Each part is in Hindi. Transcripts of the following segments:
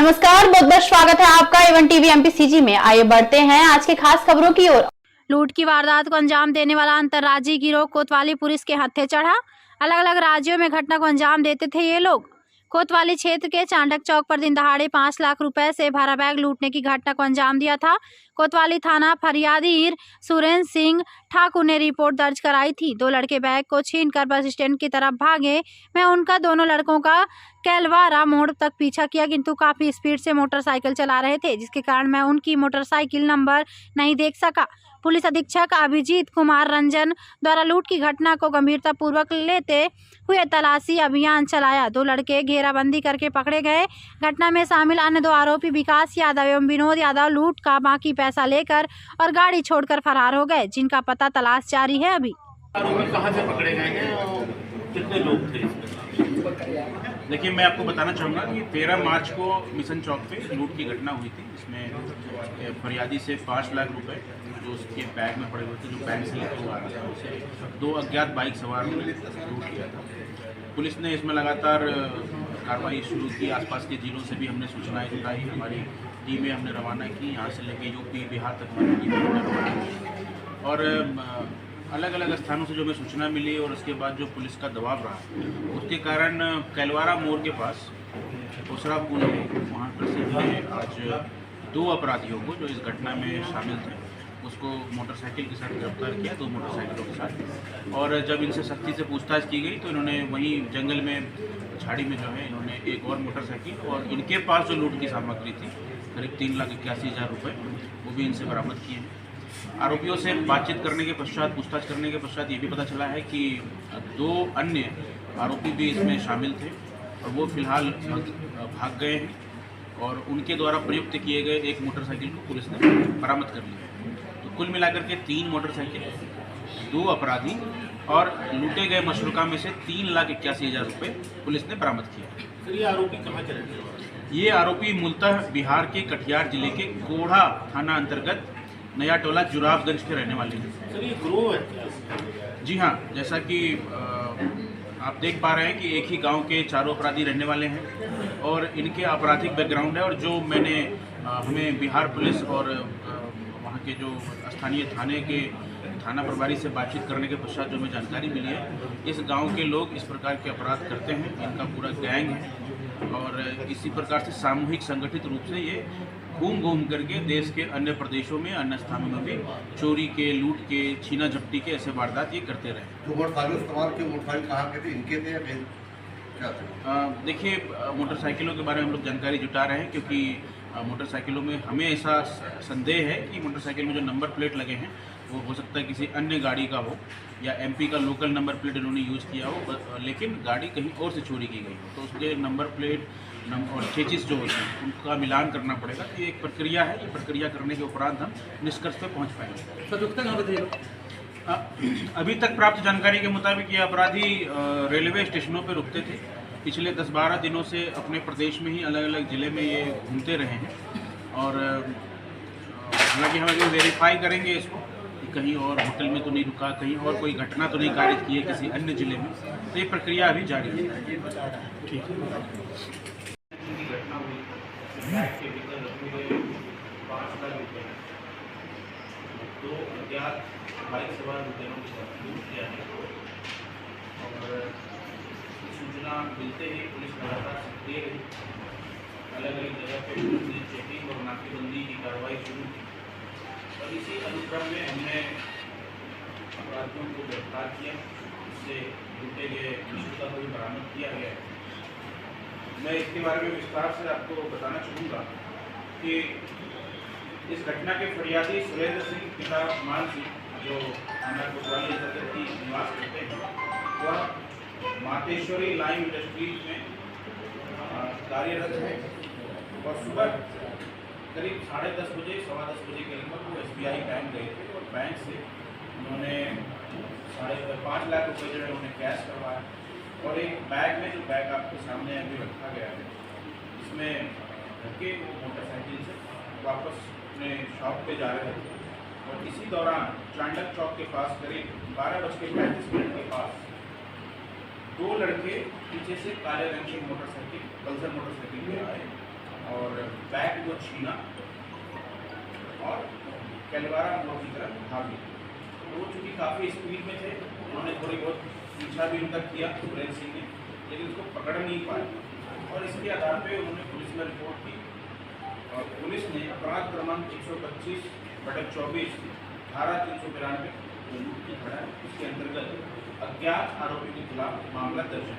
नमस्कार, बहुत बहुत स्वागत है आपका एवन टीवी एमपीसीजी में। आइए बढ़ते हैं आज के खास खबरों की ओर। लूट की वारदात को अंजाम देने वाला अंतर्राज्यीय गिरोह कोतवाली पुलिस के हत्थे चढ़ा। अलग अलग राज्यों में घटना को अंजाम देते थे ये लोग। कोतवाली क्षेत्र के चांडक चौक पर दिन दहाड़े 5 लाख रुपए से भरा बैग लूटने की घटना को अंजाम दिया था। कोतवाली थाना फरियादी सुरेंद्र सिंह ठाकुर ने रिपोर्ट दर्ज कराई थी। दो लड़के बैग को छीनकर बस स्टैंड की तरफ भागे। मैं उनका दोनों लड़कों का कैलवारा मोड़ तक पीछा किया, किंतु काफी स्पीड से मोटरसाइकिल चला रहे थे, जिसके कारण मैं उनकी मोटरसाइकिल नंबर नहीं देख सका। पुलिस अधीक्षक अभिजीत कुमार रंजन द्वारा लूट की घटना को गंभीरता पूर्वक लेते हुए तलाशी अभियान चलाया। दो लड़के घेराबंदी करके पकड़े गए। घटना में शामिल अन्य दो आरोपी विकास यादव एवं विनोद यादव लूट का बाकी पैसा लेकर और गाड़ी छोड़कर फरार हो गए, जिनका पता तलाश जारी है। अभी आरोपी कहाँ से पकड़े गए हैं और कितने लोग थे इसमें? देखिए, मैं आपको बताना चाहूँगा कि 13 मार्च को मिशन चौक पे लूट की घटना हुई थी। इसमें फरियादी से 5 लाख रुपए जो उसके बैग में पड़े हुए थे, जो बैंक से लेकर आ रहा था, उसे दो अज्ञात बाइक सवार ने लूट किया था। पुलिस ने इसमें लगातार कार्रवाई शुरू की। आसपास के जिलों से भी हमने सूचनाएं जुटाई। हमारी टीमें हमने रवाना की, यहाँ से लेकर यूपी बिहार तक हमारी टीमें हमने रवाना की। और अलग अलग स्थानों से जो हमें सूचना मिली और उसके बाद जो पुलिस का दबाव रहा, उसके कारण कैलवारा मोड़ के पास उसरा पुल है, वहाँ पर से हमने आज दो अपराधियों को जो इस घटना में शामिल थे उसको मोटरसाइकिल के साथ गिरफ्तार किया, दो मोटरसाइकिलों के साथ। और जब इनसे सख्ती से पूछताछ की गई तो इन्होंने वहीं जंगल में झाड़ी में जो है इन्होंने एक और मोटरसाइकिल और इनके पास जो लूट की सामग्री थी करीब 3,81,000 रुपये वो भी इनसे बरामद किए हैं। आरोपियों से बातचीत करने के पश्चात, पूछताछ करने के पश्चात ये भी पता चला है कि दो अन्य आरोपी भी इसमें शामिल थे और वो फिलहाल भाग गए हैं और उनके द्वारा प्रयुक्त किए गए एक मोटरसाइकिल को पुलिस ने बरामद कर लिया। तो कुल मिलाकर के 3 मोटरसाइकिल, 2 अपराधी और लूटे गए मशरूका में से 3,81,000 रुपये पुलिस ने बरामद किया। सर, ये आरोपी कहाँ के रहने वाले हैं? ये आरोपी मूलतः बिहार के कटिहार जिले के कोढ़ा थाना अंतर्गत नया टोला जुराफगंज के रहने वाले हैं। सर, ये गिरोह है क्या? जी हाँ, जैसा कि आप देख पा रहे हैं कि एक ही गांव के चारों अपराधी रहने वाले हैं और इनके आपराधिक बैकग्राउंड है। और जो मैंने हमें बिहार पुलिस और वहाँ के जो स्थानीय थाना प्रभारी से बातचीत करने के पश्चात जो हमें जानकारी मिली है, इस गांव के लोग इस प्रकार के अपराध करते हैं। इनका पूरा गैंग है और इसी प्रकार से सामूहिक संगठित रूप से ये घूम करके देश के अन्य प्रदेशों में, अन्य स्थानों में भी चोरी के, लूट के, छीना झपटी के ऐसे वारदात ये करते रहे। जो मोटरसाइकिल इस्तेमाल के मोटरसाइकिल कहाँ के थे? इनके थे या कहीं क्या थे? देखिए, मोटरसाइकिलों के बारे में हम लोग जानकारी जुटा रहे हैं क्योंकि मोटरसाइकिलों में हमें ऐसा संदेह है कि मोटरसाइकिल में जो नंबर प्लेट लगे हैं वो हो सकता है किसी अन्य गाड़ी का हो या एमपी का लोकल नंबर प्लेट इन्होंने यूज़ किया हो, लेकिन गाड़ी कहीं और से चोरी की गई हो तो उसके नंबर प्लेट और चेचिस जो होते हैं उनका मिलान करना पड़ेगा। ये एक प्रक्रिया है। ये प्रक्रिया करने के उपरांत हम निष्कर्ष पर पहुँच पाएंगे। सर, रुकते कहाँ पे थे? अभी तक प्राप्त जानकारी के मुताबिक ये अपराधी रेलवे स्टेशनों पर रुकते थे। पिछले 10-12 दिनों से अपने प्रदेश में ही अलग अलग ज़िले में ये घूमते रहे हैं और हालांकि हम अभी वेरीफाई करेंगे इसको कि कहीं और होटल में तो नहीं रुका, कहीं और कोई घटना तो नहीं कारित की है किसी अन्य ज़िले में। तो ये प्रक्रिया अभी जारी है। ठीक है। घटना हुई, बैग के भीतर रखे हुए 5 लाख रुपये, 2 अज्ञात बाइक सवार लुटेरों के साथ लूट किया है। और सूचना मिलते ही पुलिस लगातार सक्रिय रही। अलग अलग जगह पे पुलिस ने चेकिंग और नाकेबंदी की कार्रवाई शुरू की और इसी अनुक्रम में हमने अपराधियों को गिरफ्तार किया। इससे लूटे गए मशरूका को भी बरामद किया गया। मैं इसके बारे में विस्तार से आपको बताना चाहूँगा कि इस घटना के फरियादी सुरेंद्र सिंह पिता मान सिंह, जो थाना कोतवाली अंतर्गत की निवास करते हैं, वह मातेश्वरी लाइव इंडस्ट्रीज में कार्यरत है और सुबह करीब 10:30 बजे, 10:15 बजे के लगभग वो SBI बैंक गए थे और बैंक से उन्होंने 5.5 लाख रुपये जो है उन्होंने कैश करवाया और एक बैग में, जो बैग आपके सामने अभी रखा गया है, इसमें रखे वो मोटरसाइकिल से वापस अपने शॉप पे जा रहे थे और इसी दौरान चांडक चौक के पास करीब 12:35 के पास 2 लड़के पीछे से काले रंग की मोटरसाइकिल, पल्सर मोटरसाइकिल पे आए और बैंक को छीना और कैलवारा मोड़ की तरफ भागे। तो वो चूँकि काफ़ी स्पीड में थे, उन्होंने थोड़ी बहुत पीछा भी उनका किया सुरेंद्र सिंह ने, लेकिन उसको पकड़ नहीं पाए और इसके आधार पे उन्होंने पुलिस में रिपोर्ट की और पुलिस ने अपराध क्रमांक 125/24 धारा 392 जो लूट की धारा है इसके अंतर्गत अज्ञात आरोपी के खिलाफ मामला दर्ज है।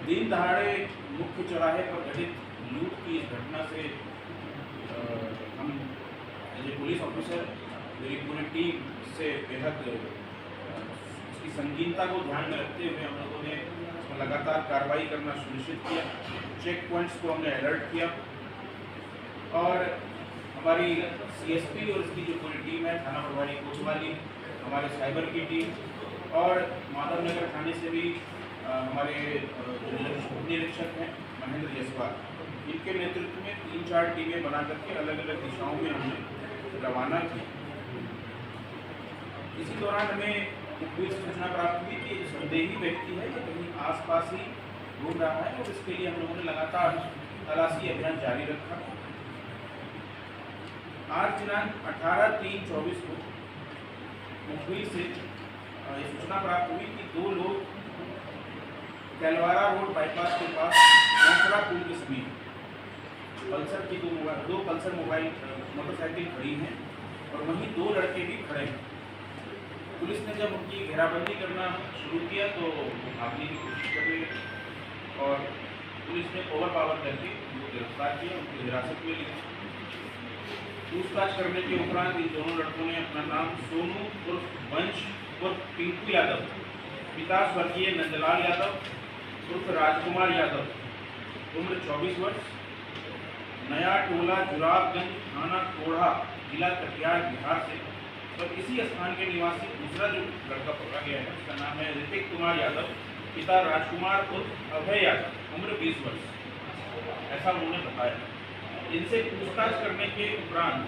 दिन दहाड़े मुख्य चौराहे पर घटित लूट की इस घटना से हम एज ए पुलिस ऑफिसर मेरी पूरी टीम से बेहद इसकी संगीनता को ध्यान में रखते हुए हम लोगों ने इसमें लगातार कार्रवाई करना सुनिश्चित किया। चेक पॉइंट्स को हमने अलर्ट किया और हमारी CSP और इसकी जो पूरी टीम है, थाना प्रभारी कोतवाली, हमारे साइबर की टीम और माधव नगर थाने से भी हमारे उप निरीक्षक हैं महेंद्र जयसवाल, इनके नेतृत्व में 3-4 टीमें बना करके अलग अलग दिशाओं में हमने रवाना की। इसी दौरान हमें पुलिस से सूचना प्राप्त हुई कि संदेही व्यक्ति है ये कहीं आसपास ही घूम रहा है और इसके लिए हम लोगों ने लगातार तलाशी अभियान जारी रखा। आज दिनांक 18/3/24 को मुखबिर से ये सूचना प्राप्त हुई कि 2 लोग कैलवारा रोड बाईपास के पास मोसरा पुल के समीप पल्सर की दो पल्सर मोटरसाइकिल खड़ी हैं और वहीं 2 लड़के भी खड़े हैं। पुलिस ने जब उनकी घेराबंदी करना शुरू किया तो वो भागने की कोशिश कर रहे और पुलिस ने ओवरपावर करके उनको गिरफ्तार किया, उनकी हिरासत में लिया। पूछताछ करने के उपरांत इन दोनों लड़कों ने अपना नाम सोनू उर्फ वंश उर्फ पिंकू यादव, पिता स्वर्गीय नंदलाल यादव उर्फ राजकुमार यादव, उम्र 24 वर्ष, नया टोला जुराबगंज, थाना कोढ़ा, जिला कटिहार, बिहार से और इसी स्थान के निवासी दूसरा जो लड़का पकड़ा गया है उसका नाम है ऋतिक कुमार यादव, पिता राजकुमार उर्फ अभय यादव, उम्र 20 वर्ष, ऐसा उन्होंने बताया। इनसे पूछताछ करने के उपरांत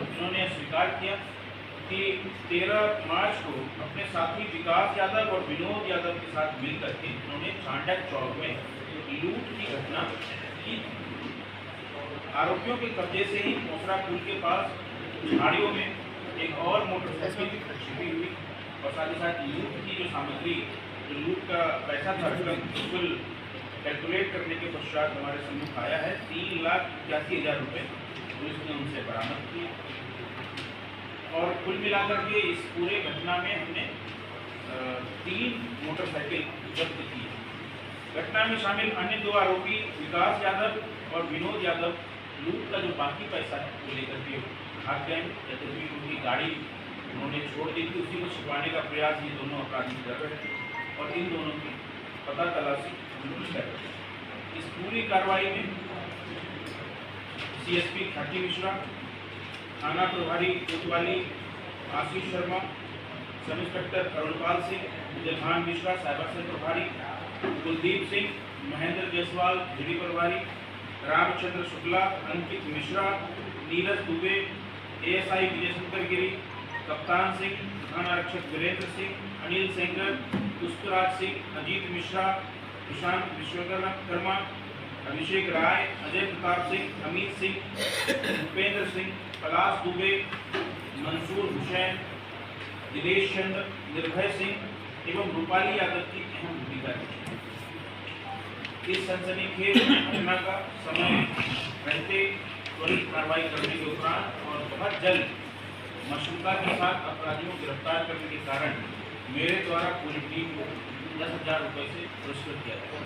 इन्होंने स्वीकार किया कि 13 मार्च को अपने साथी विकास यादव और विनोद यादव के साथ मिलकर के उन्होंने चांडक चौक में लूट की घटना की। आरोपियों के कब्जे से ही मोसरा पुल के पास झाड़ियों में एक और मोटरसाइकिल छिपी हुई और साथ ही साथ लूट की जो सामग्री, जो लूट का पैसा था उसका बिल्कुल कैलकुलेट करने के पश्चात हमारे सम्मुख आया है 3,81,000 रुपये पुलिस ने उनसे बरामद किए और कुल मिलाकर के इस पूरे घटना में हमने 3 मोटरसाइकिल जब्त की। घटना में शामिल अन्य 2 आरोपी विकास यादव और विनोद यादव लूट का जो बाकी पैसा है वो लेकर के भाग गए। जैसे भी उनकी गाड़ी उन्होंने छोड़ दी थी उसी को छिपाने का प्रयास ये दोनों अपराधी कर रहे थे और इन दोनों की पता तलाशी कर रहे थे। इस पूरी कार्रवाई में CSP खाटी मिश्रा, थाना प्रभारी कोतवाली Ashish Sharma, sub inspector Arunpal Singh, Dilhan Mishra cyber cell प्रभारी, कुलदीप सिंह, महेंद्र जायसवाल जीडी प्रभारी, रामचंद्र शुक्ला, अंकित मिश्रा, नीरज दुबे, ASI विजय शंकर गिरी, कप्तान सिंह, प्रधान आरक्षक वीरेंद्र सिंह, अनिल सेंगर, पुष्पराज सिंह, अजीत मिश्रा, प्रशांत विश्वकर्मा, अभिषेक राय, अजय प्रताप सिंह, अमित सिंह, भूपेंद्र सिंह, पलाश दुबे, मंसूर हुसैन, दिनेश चंद्र, निर्भय सिंह एवं रूपाली यादव की अहम भूमिका है। इस सनसनीखेज घटना का समय रहते त्वरित कार्रवाई करने के उपरांत और बहुत जल्द मशरूता के साथ अपराधियों को गिरफ्तार करने के कारण मेरे द्वारा पूरी टीम को 10,000 रुपये से पुरस्कृत किया गया।